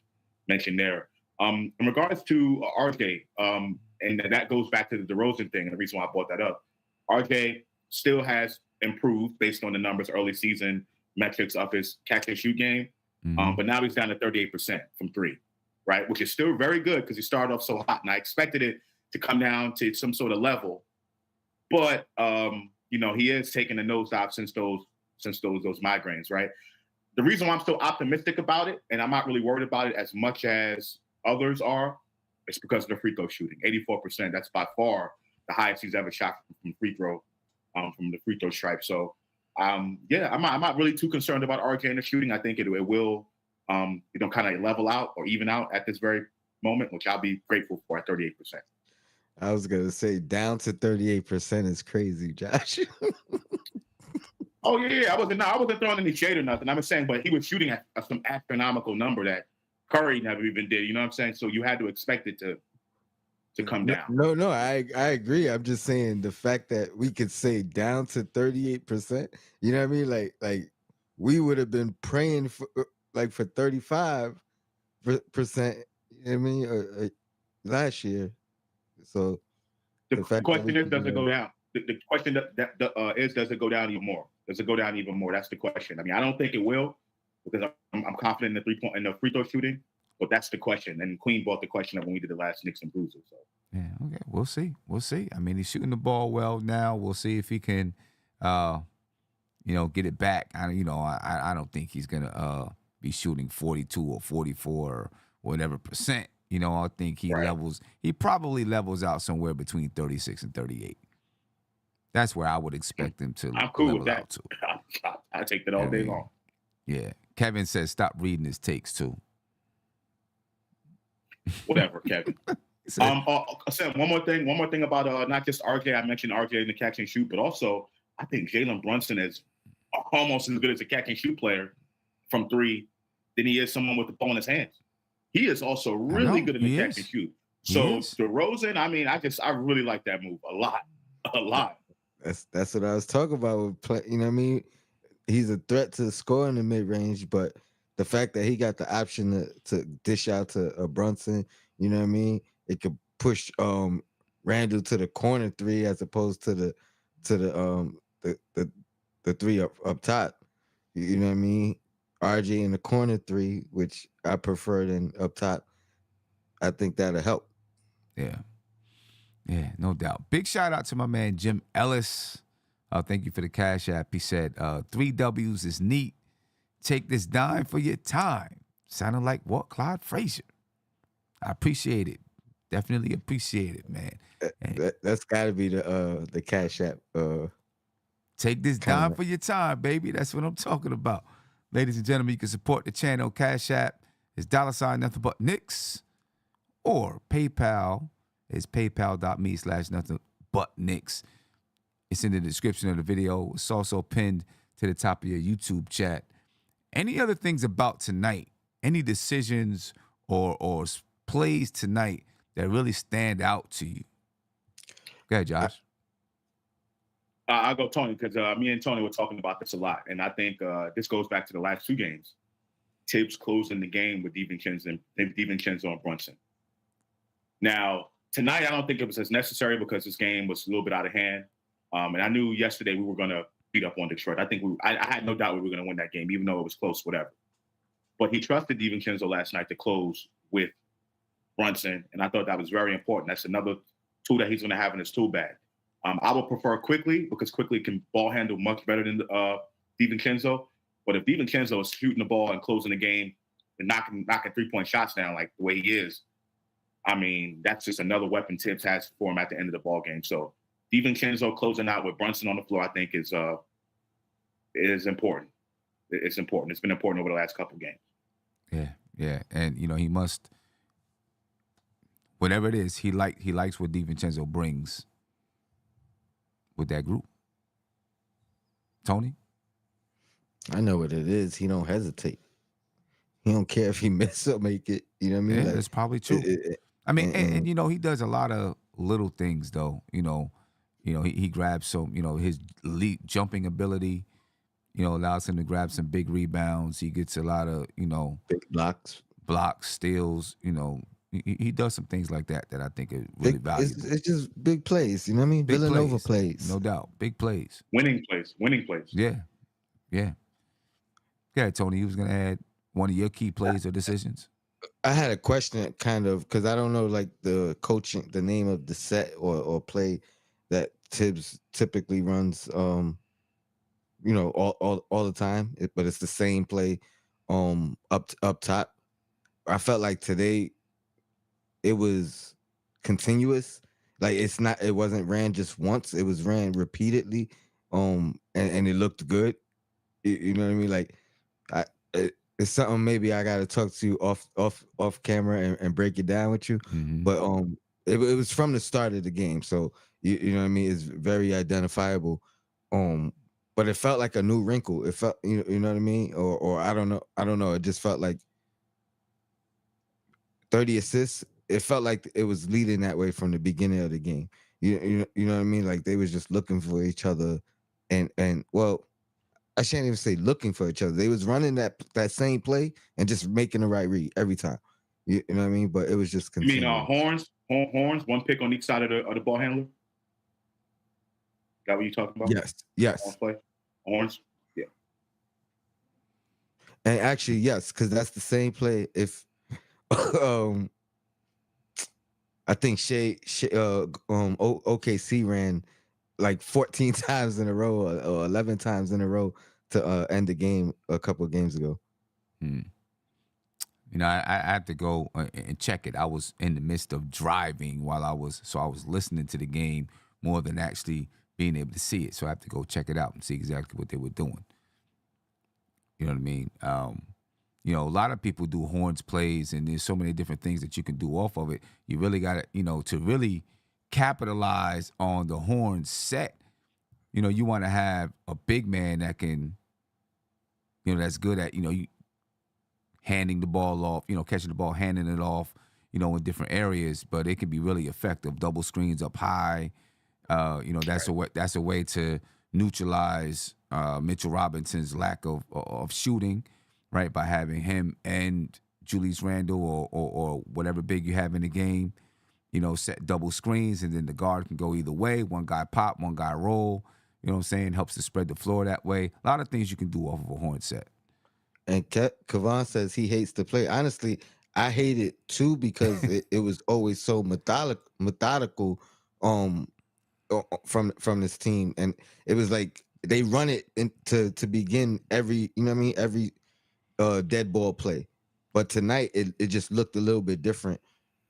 there. In regards to RJ, and that goes back to the DeRozan thing, and the reason why I brought that up. RJ still has improved based on the numbers early season metrics of his catch and shoot game, but now he's down to 38% from three, right? Which is still very good because he started off so hot, and I expected it to come down to some sort of level, but he is taking a nosedive since those migraines, right? The reason why I'm still optimistic about it, and I'm not really worried about it as much as others are, it's because of the free throw shooting. 84%. That's by far the highest he's ever shot from free throw, from the free throw stripe. So, I'm not really too concerned about RJ and the shooting. I think it will, kind of level out or even out at this very moment, which I'll be grateful for at 38%. I was gonna say down to 38% is crazy, Josh. Oh yeah. I wasn't throwing any shade or nothing. I'm saying, but he was shooting at some astronomical number that Curry never even did. You know what I'm saying? So you had to expect it to come down. No, I agree. I'm just saying the fact that we could say down to 38%. You know what I mean? Like we would have been praying for 35%. You know what I mean? Last year. So the question is, does it go down? The question is, does it go down even more? Does it go down even more? That's the question. I mean, I don't think it will because I'm confident in the free throw shooting, but that's the question. And Queen brought the question up when we did the last Knicks and Bruises. So Yeah, okay. We'll see. I mean, he's shooting the ball well now. We'll see if he can get it back. I don't think he's gonna be shooting 42 or 44 or whatever percent. I think he probably levels out somewhere between 36 and 38. That's where I would expect him to I'm cool level with that. out to. I take that all day long. Yeah. Kevin says stop reading his takes too. Whatever, Kevin. Sam, one more thing about not just RJ. I mentioned RJ in the catch and shoot, but also I think Jalen Brunson is almost as good as a catch and shoot player from three than he is someone with the ball in his hands. He is also really good in the catch and shoot. So DeRozan, I mean, I really like that move a lot. That's what I was talking about with play. You know what I mean? He's a threat to score in the mid range, but the fact that he got the option to dish out to a Brunson, you know what I mean? It could push Randall to the corner three as opposed to the three up top. You know what I mean? RJ in the corner three, which I prefer than up top. I think that'll help. Yeah. Yeah, no doubt. Big shout out to my man Jim Ellis. Thank you for the Cash App. He said, 3 W's is neat. Take this dime for your time. Sounded like what? Clyde Frazier. I appreciate it. Definitely appreciate it, man. That's got to be the Cash App. Take this dime for your time, baby. That's what I'm talking about. Ladies and gentlemen, you can support the channel. Cash App is $ nothing but Knicks, or PayPal is paypal.me/nothing but Knicks. It's in the description of the video. It's also pinned to the top of your YouTube chat. Any other things about tonight? Any decisions or plays tonight that really stand out to you? Go ahead, Josh. I'll go Tony because me and Tony were talking about this a lot, and I think this goes back to the last two games. Tibbs closing the game with DiVincenzo and Brunson. Now tonight, I don't think it was as necessary because this game was a little bit out of hand, and I knew yesterday we were going to beat up on Detroit. I think I had no doubt we were going to win that game, even though it was close, whatever. But he trusted DiVincenzo last night to close with Brunson, and I thought that was very important. That's another tool that he's going to have in his tool bag. I would prefer Quickly because Quickly can ball handle much better than DiVincenzo. But if DiVincenzo is shooting the ball and closing the game and knocking 3-point shots down like the way he is, I mean, that's just another weapon Tibbs has for him at the end of the ball game. So DiVincenzo closing out with Brunson on the floor, I think is important. It's important. It's been important over the last couple games. Yeah, and he must, whatever it is, he likes what DiVincenzo brings with that group. Tony, I know what it is. He don't hesitate. He don't care if he miss or make it. You know what I mean? yeah, Like, that's probably true. I mean, and he does a lot of little things though. He grabs some. His elite jumping ability. Allows him to grab some big rebounds. He gets a lot of big blocks. blocks, steals. He does some things like that I think are really valuable. It's just big plays. You know what I mean? Big Villanova plays, plays. no doubt. Big plays. Winning plays. Yeah. Yeah, Tony, you was gonna add one of your key plays or decisions. I had a question, kind of, because I don't know like the coaching, the name of the set or play that Tibbs typically runs. All the time, but it's the same play, up top. I felt like today it was continuous. Like it wasn't ran just once. It was ran repeatedly, and it looked good. You know what I mean? Like, it's something maybe I got to talk to you off camera and break it down with you. Mm-hmm. But it was from the start of the game, so you know what I mean. It's very identifiable. But it felt like a new wrinkle. It felt you know what I mean, or I don't know. It just felt like 30 assists. It felt like it was leading that way from the beginning of the game. You know what I mean? Like they was just looking for each other, and well, I shouldn't even say looking for each other. They was running that same play and just making the right read every time. You know what I mean? But it was just You mean continuous. horns, one pick on each side of the ball handler? Is that what you talking about? Yes. Horns play? Horns? Yeah. And actually, yes, because that's the same play. If I think OKC ran like 14 times in a row or 11 times in a row to end the game a couple of games ago. I had to go and check it. I was in the midst of driving while I was listening to the game more than actually being able to see it. So I have to go check it out and see exactly what they were doing. You know what I mean? A lot of people do horns plays, and there's so many different things that you can do off of it. You really got to, to really capitalize on the horn set. You want to have a big man that can, that's good at, handing the ball off, catching the ball, handing it off, in different areas. But it can be really effective. Double screens up high. That's a way to neutralize Mitchell Robinson's lack of shooting, right? By having him and Julius Randle or whatever big you have in the game, set double screens, and then the guard can go either way. One guy pop, one guy roll. You know what I'm saying? Helps to spread the floor that way. A lot of things you can do off of a horn set. And Kavan says he hates the play. Honestly, I hate it too because it was always so methodical from this team, and it was like they run it to begin every every dead ball play. But tonight it just looked a little bit different.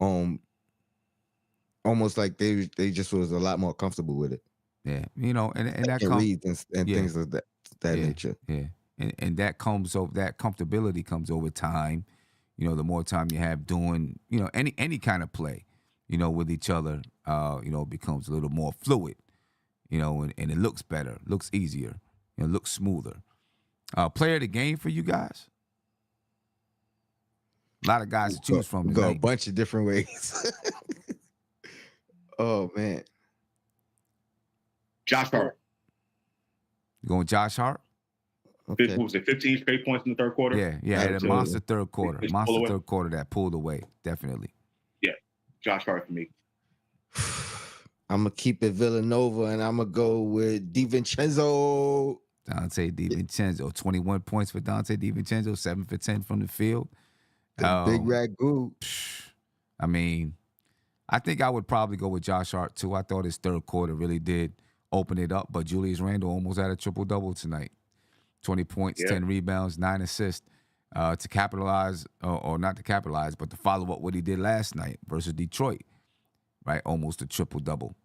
Almost like they just was a lot more comfortable with it. Yeah, and that reads and things of that nature. Yeah, and that comfortability comes over time. The more time you have doing, any kind of play, with each other, it becomes a little more fluid, and it looks better, looks easier, looks smoother. Player of the game for you guys? A lot of guys to choose from tonight. Go a bunch of different ways. Oh man, Josh Hart. You going Josh Hart? Okay. What was it? 15 straight points in the third quarter. Yeah, had a monster third quarter. Monster third quarter that pulled away, definitely. Yeah, Josh Hart for me. I'm gonna keep it Villanova, and I'm gonna go with DiVincenzo. Dante DiVincenzo, 21 points for Dante DiVincenzo, 7 for 10 from the field. Big ragu. I mean, I think I would probably go with Josh Hart too. I thought his third quarter really did open it up, but Julius Randle almost had a triple-double tonight. 20 points, 10 rebounds, 9 assists to capitalize, or not to capitalize, but to follow up what he did last night versus Detroit, right? Almost a triple-double.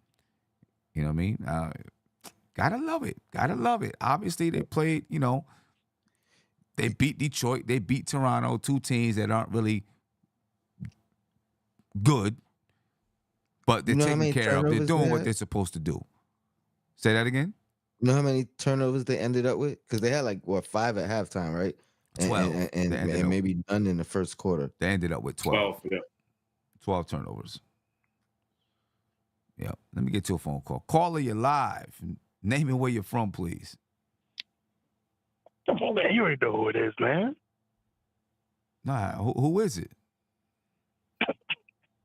You know what I mean? Gotta love it. Gotta love it. Obviously, they played, They beat Detroit. They beat Toronto, two teams that aren't really good, but they're You know how taken many care of. They're turnovers doing they what had? they're supposed to do. Say that again? You know how many turnovers they ended up with? Because they had 5 at halftime, right? 12. And maybe none in the first quarter. They ended up with 12. 12. Yeah. 12 turnovers. Yeah. Let me get to a phone call. Caller, you're live. Name and where you're from, please. Come on, man. You already know who it is, man. Nah, who is it?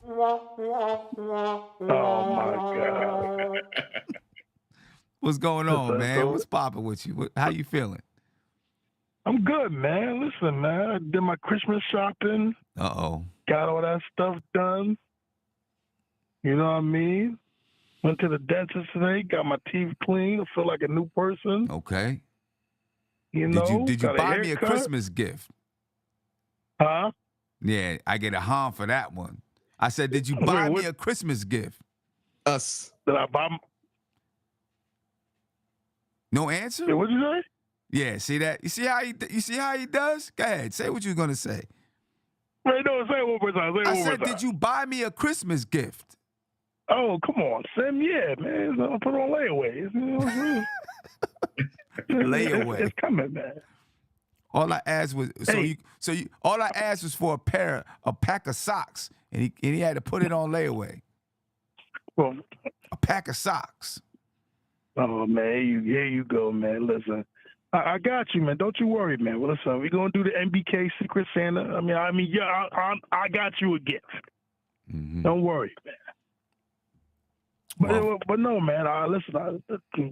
Oh, my God. What's going on, Listen, man? so- What's popping with you? How you feeling? I'm good, man. Listen, man. I did my Christmas shopping. Uh-oh. Got all that stuff done. You know what I mean? Went to the dentist today. Got my teeth cleaned. I feel like a new person. Okay. You know? Did you got buy me a haircut. Christmas gift? Huh? Yeah, I get a hum for that one. I said, did you buy me a Christmas gift? Us. Did I buy? No answer? Yeah, what'd you say? Yeah, see that? You see how he does? Go ahead, say what you was gonna say. Wait, no, say it one more time. Say it I one more said, time. did you buy me a Christmas gift? Oh, come on, Sim. Yeah, man. I'll put it on layaway. You know what I'm saying? Layaway. It's coming, man. All I asked was all I asked was for a pack of socks, and he had to put it on layaway. Well, A pack of socks. oh man, here you go, man. Listen, I got you, man. Don't you worry, man. Well, listen, we're gonna do the MBK Secret Santa. I mean, yeah, I got you a gift. Mm-hmm. Don't worry, man. But no, man. Listen,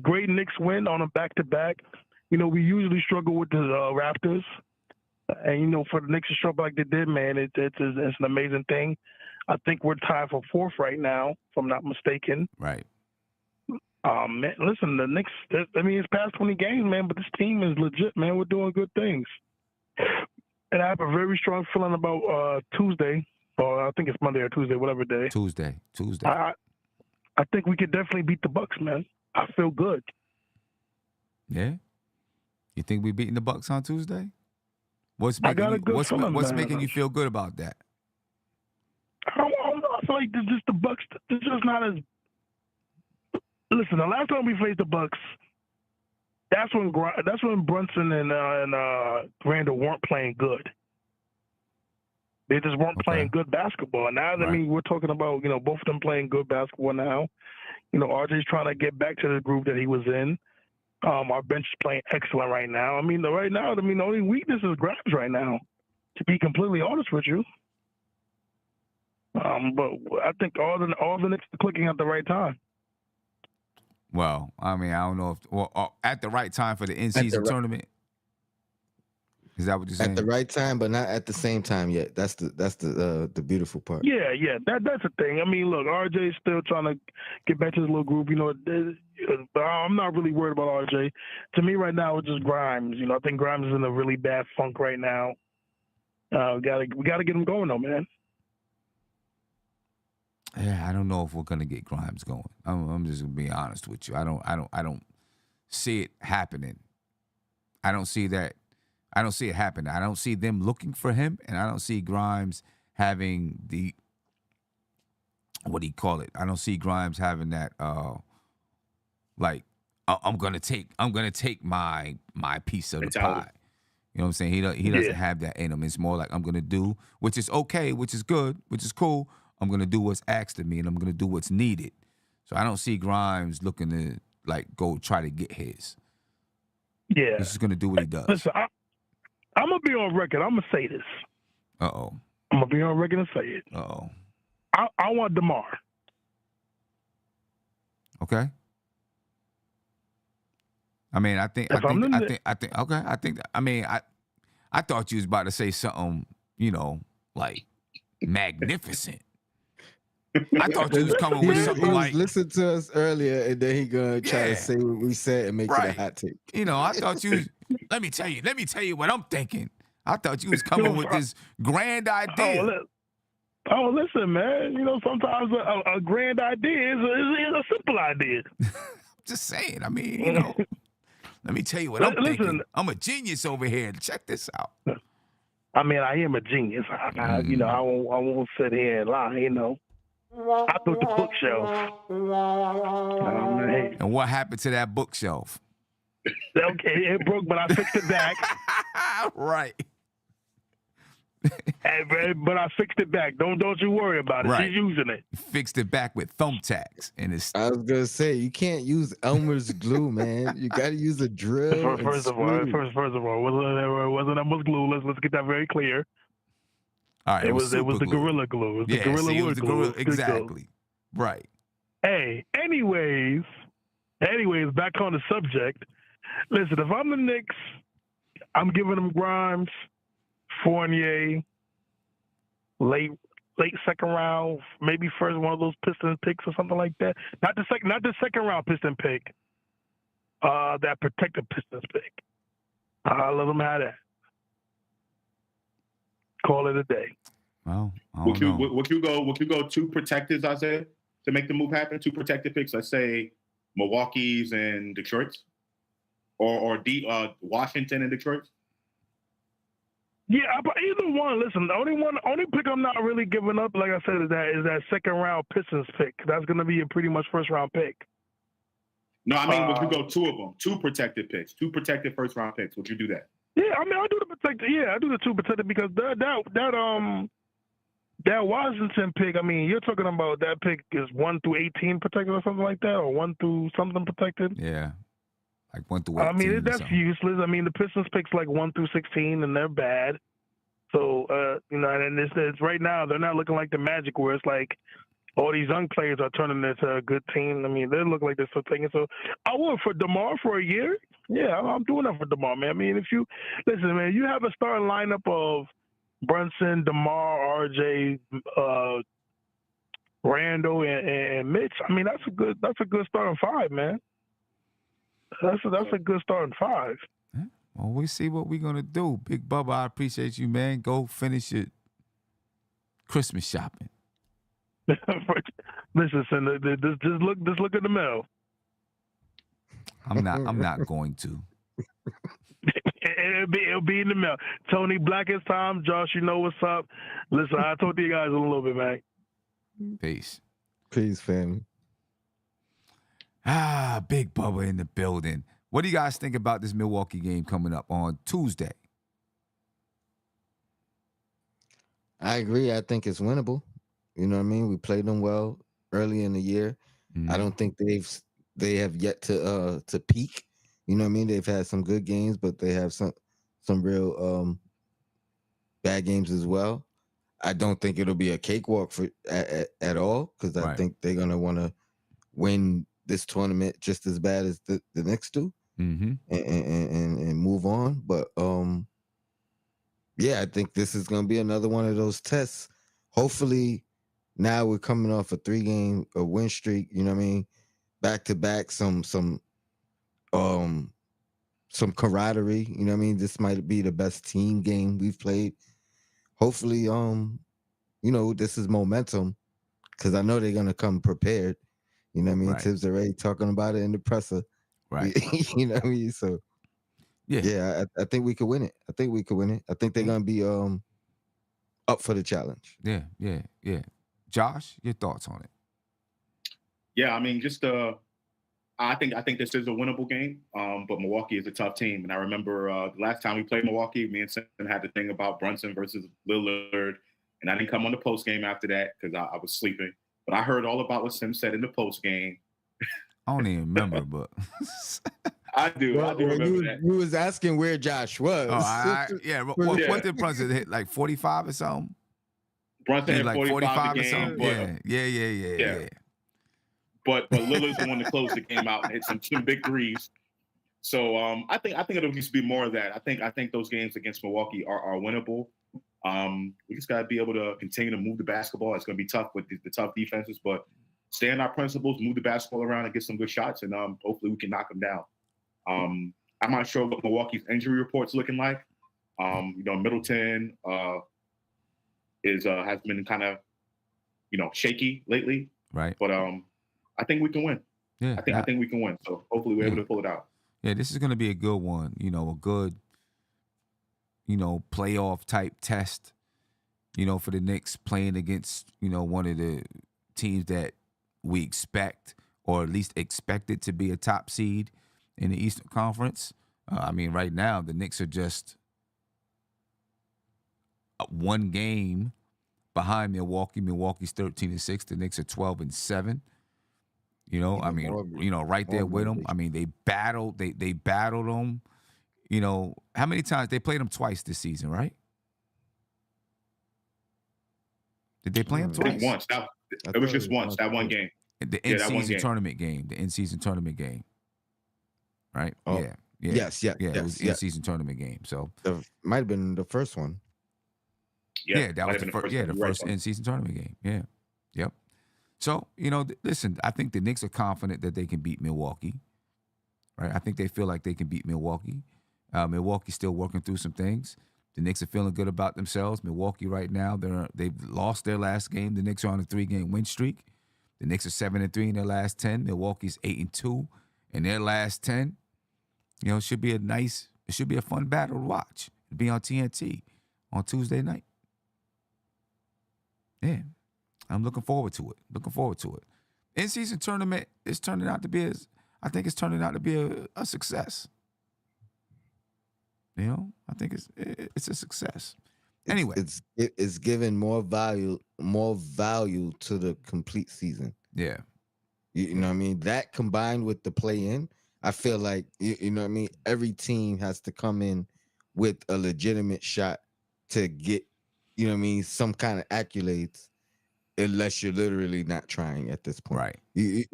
great Knicks win on a back-to-back. You know, we usually struggle with the Raptors, and you know, for the Knicks to struggle like they did, man, it's an amazing thing. I think we're tied for fourth right now, if I'm not mistaken. Right. Man, listen, the Knicks. I mean, it's past 20 games, man, but this team is legit, man. We're doing good things, and I have a very strong feeling about Tuesday, or I think it's Monday or Tuesday, whatever day. Tuesday. I think we could definitely beat the Bucks, man. I feel good. Yeah. You think we beating the Bucks on Tuesday? What's I got a good feeling, what's man. making you feel good about that? I feel like the Bucks. They're just not as. Listen, the last time we faced the Bucks, that's when Brunson and Randall weren't playing good. They just weren't playing good basketball. Now, I mean, we're talking about both of them playing good basketball now. RJ's trying to get back to the groove that he was in. Our bench is playing excellent right now. The only weakness is Grimes right now, to be completely honest with you. But I think all the Knicks are clicking at the right time. Well, I mean, I don't know if at the right time for the in-season tournament. Is that what you're saying? At the right time, but not at the same time yet. That's the beautiful part. Yeah, that's the thing. I mean, look, RJ's still trying to get back to his little group. But I'm not really worried about RJ. To me, right now, it's just Grimes. I think Grimes is in a really bad funk right now. We gotta get him going though, man. Yeah, I don't know if we're gonna get Grimes going. I'm just gonna be honest with you. I don't see it happening. I don't see that. I don't see it happening. I don't see them looking for him, and I don't see Grimes having the what do you call it? I don't see Grimes having that I'm gonna take my piece of the pie. You know what I'm saying? He doesn't have that in him. It's more like I'm gonna do, which is okay, which is good, which is cool. I'm gonna do what's asked of me, and I'm gonna do what's needed. So I don't see Grimes looking to go try to get his. Yeah, he's just gonna do what he does. Listen, I'm gonna be on record. I'm gonna say this. Uh-oh. I'm gonna be on record and say it. Uh-oh. I want DeMar. Okay. I mean, I think. I mean, I thought you was about to say something, like magnificent. I thought you was coming with something like. Listen to us earlier, and then he gonna try to say what we said and make it a hot take. I thought you. Let me tell you what I'm thinking. I thought you was coming with this grand idea. Oh, listen, man. Sometimes a grand idea is a simple idea. Just saying. I mean, Let me tell you what I'm thinking. Listen, I'm a genius over here. Check this out. I mean, I am a genius. I won't sit here and lie. I built the bookshelf. And what happened to that bookshelf? Okay, it broke, but I fixed it back. Right. But I fixed it back. Don't you worry about it. Right. She's using it. Fixed it back with thumbtacks, and it's. I was gonna say you can't use Elmer's glue, man. You got to use a drill. First of all, wasn't Elmer's glue. Let's get that very clear. All right, It was the super glue. Gorilla Glue. It was the Gorilla see, it Wood was the glue. gorilla. It was good glue. Exactly. Right. Hey, anyways, back on the subject. Listen, if I'm the Knicks, I'm giving them Grimes, Fournier, late second round, maybe first one of those Piston picks or something like that. Not the second round Piston pick. That protected Pistons pick. Let them have that. Call it a day. Well, I don't know. Would you go 2 protectors, Isaiah, to make the move happen? 2 protected picks, let's say Milwaukee's and Detroit's, or Washington and Detroit's. Yeah, but either one. Listen, the only pick I'm not really giving up, like I said, is that second round Pistons pick. That's going to be a pretty much first round pick. No, I mean, would you go 2 of them, 2 protected picks, 2 protected first round picks? Would you do that? Yeah, I mean, I do the protected. Yeah, I do the 2 protected because that Washington pick. I mean, you're talking about that pick is 1 through 18 protected or something like that, or 1 through something protected. Yeah, like 1 through 18. I mean, that's useless. I mean, the Pistons picks like 1 through 16, and they're bad. So and it's right now they're not looking like the Magic, where it's like all these young players are turning into a good team. I mean, they look like they're still taking. So I would for DeMar for a year. Yeah, I'm doing that for DeMar, man. I mean, if you listen, man, you have a starting lineup of Brunson, DeMar, RJ, Randall, and Mitch. I mean, that's a good starting 5, man. That's a good starting 5. Well, we see what we're gonna do. Big Bubba, I appreciate you, man. Go finish your Christmas shopping. Listen, just look at the mail. I'm not going to. It'll be in the mail. Tony, Blackest Time, Josh, you know what's up. Listen, I'll talk to you guys in a little bit, man. Peace. Peace, family. Big Bubba in the building. What do you guys think about this Milwaukee game coming up on Tuesday? I agree. I think it's winnable. You know what I mean? We played them well early in the year. Mm-hmm. I don't think they have yet to peak. You know what I mean? They've had some good games, but they have some real bad games as well. I don't think it'll be a cakewalk at all, because I think they're gonna want to win this tournament just as bad as the Knicks do, and move on. But yeah, I think this is gonna be another one of those tests. Hopefully, now we're coming off a 3-game win streak. You know what I mean? Back to back, some camaraderie. You know what I mean? This might be the best team game we've played. Hopefully, this is momentum, because I know they're gonna come prepared. You know what I mean? Right. Tibbs already talking about it in the presser. Right. You know what I mean? So yeah, I think we could win it. I think they're gonna be up for the challenge. Yeah. Josh, your thoughts on it? Yeah, I mean, just I think this is a winnable game, but Milwaukee is a tough team. And I remember the last time we played Milwaukee, me and Sim had the thing about Brunson versus Lillard, and I didn't come on the post game after that because I was sleeping. But I heard all about what Sim said in the post game. I don't even remember, but I do. I do remember that. You was asking where Josh was. What did Brunson hit? Like 45 or something? Brunson hit like 45 or a game. something. Yeah. But Lillard's the one to close the game out and hit some big threes. So I think it'll just be more of that. I think those games against Milwaukee are winnable. We just got to be able to continue to move the basketball. It's going to be tough with the tough defenses, but stay on our principles, move the basketball around, and get some good shots, and hopefully we can knock them down. I'm not sure what Milwaukee's injury report's looking like. Middleton has been kind of shaky lately, right? But I think we can win. Yeah, I think we can win. So hopefully we're able to pull it out. Yeah, this is going to be a good one. You know, a good, playoff type test, for the Knicks playing against, one of the teams that we expect, or at least expected to be a top seed in the Eastern Conference. Right now, the Knicks are just one game behind Milwaukee. Milwaukee's 13-6. The Knicks are 12-7. Right there with them. They battled. They battled them. How many times they played them twice this season, right? Did they play them twice? I think once. It was just once. That one game. The in-season tournament game. The in-season tournament game. Right? Oh. Yeah. Yes. It was in-season tournament game. So might have been the first one. Yeah, that was the first. Yeah, the first in-season tournament game. Yeah. Yep. So, listen, I think the Knicks are confident that they can beat Milwaukee, right? I think they feel like they can beat Milwaukee. Milwaukee's still working through some things. The Knicks are feeling good about themselves. Milwaukee right now, they've lost their last game. The Knicks are on a 3-game win streak. The Knicks are 7-3 in their last 10. Milwaukee's 8-2 in their last 10. It should be a fun battle to watch. It'll be on TNT on Tuesday night. Yeah. I'm looking forward to it. In-season tournament is turning out to be a success. I think it's a success. Anyway, it's giving more value to the complete season. Yeah. You know what I mean? That combined with the play-in, I feel like you know what I mean. Every team has to come in with a legitimate shot to get, some kind of accolades. Unless you're literally not trying at this point, right? You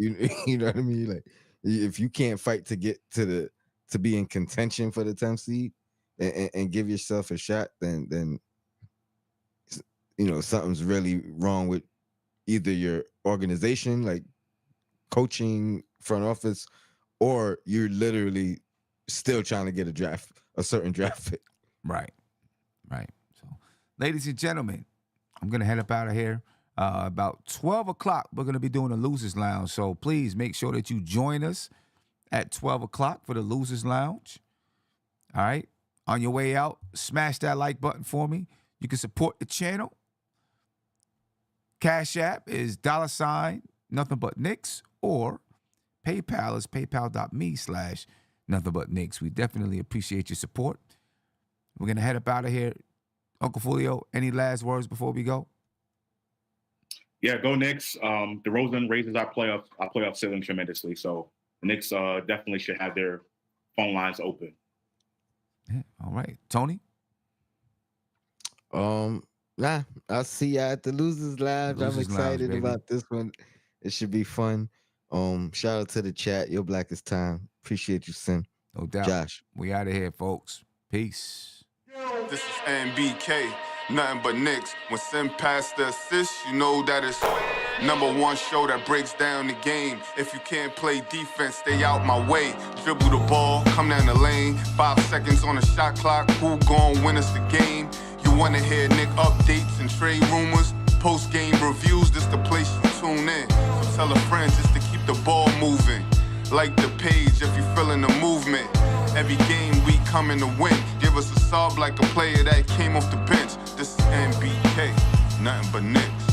know what I mean. Like, if you can't fight to get to be in contention for the 10th seed and give yourself a shot, then something's really wrong with either your organization, like coaching, front office, or you're literally still trying to get a certain draft pick. Right. So, ladies and gentlemen, I'm gonna head up out of here. About 12 o'clock, we're going to be doing a Losers Lounge. So please make sure that you join us at 12 o'clock for the Losers Lounge. All right? On your way out, smash that like button for me. You can support the channel. Cash App is $nothing but Knicks, or PayPal is paypal.me/nothing but Knicks. We definitely appreciate your support. We're going to head up out of here. Uncle Fulio, any last words before we go? Yeah, go Knicks. DeRozan raises our playoff ceiling tremendously. So the Knicks definitely should have their phone lines open. Yeah, all right. Tony? I'll see you at the Losers Lounge. I'm excited about this one. It should be fun. Shout out to the chat. Your Black is Time. Appreciate you, Sim. No doubt. Josh. We out of here, folks. Peace. This is NBK. Nothing but Knicks. When Sim passed the assist, you know that it's #1 show that breaks down the game. If you can't play defense, stay out my way. Dribble the ball, come down the lane. 5 seconds on the shot clock. Who gon' win us the game? You wanna hear Nick updates and trade rumors? Post-game reviews, this the place you tune in. So tell a friend just to keep the ball moving. Like the page if you feeling the movement. Every game we coming to win. Give us a sub like a player that came off the bench. This is NBK, nothing but Knicks.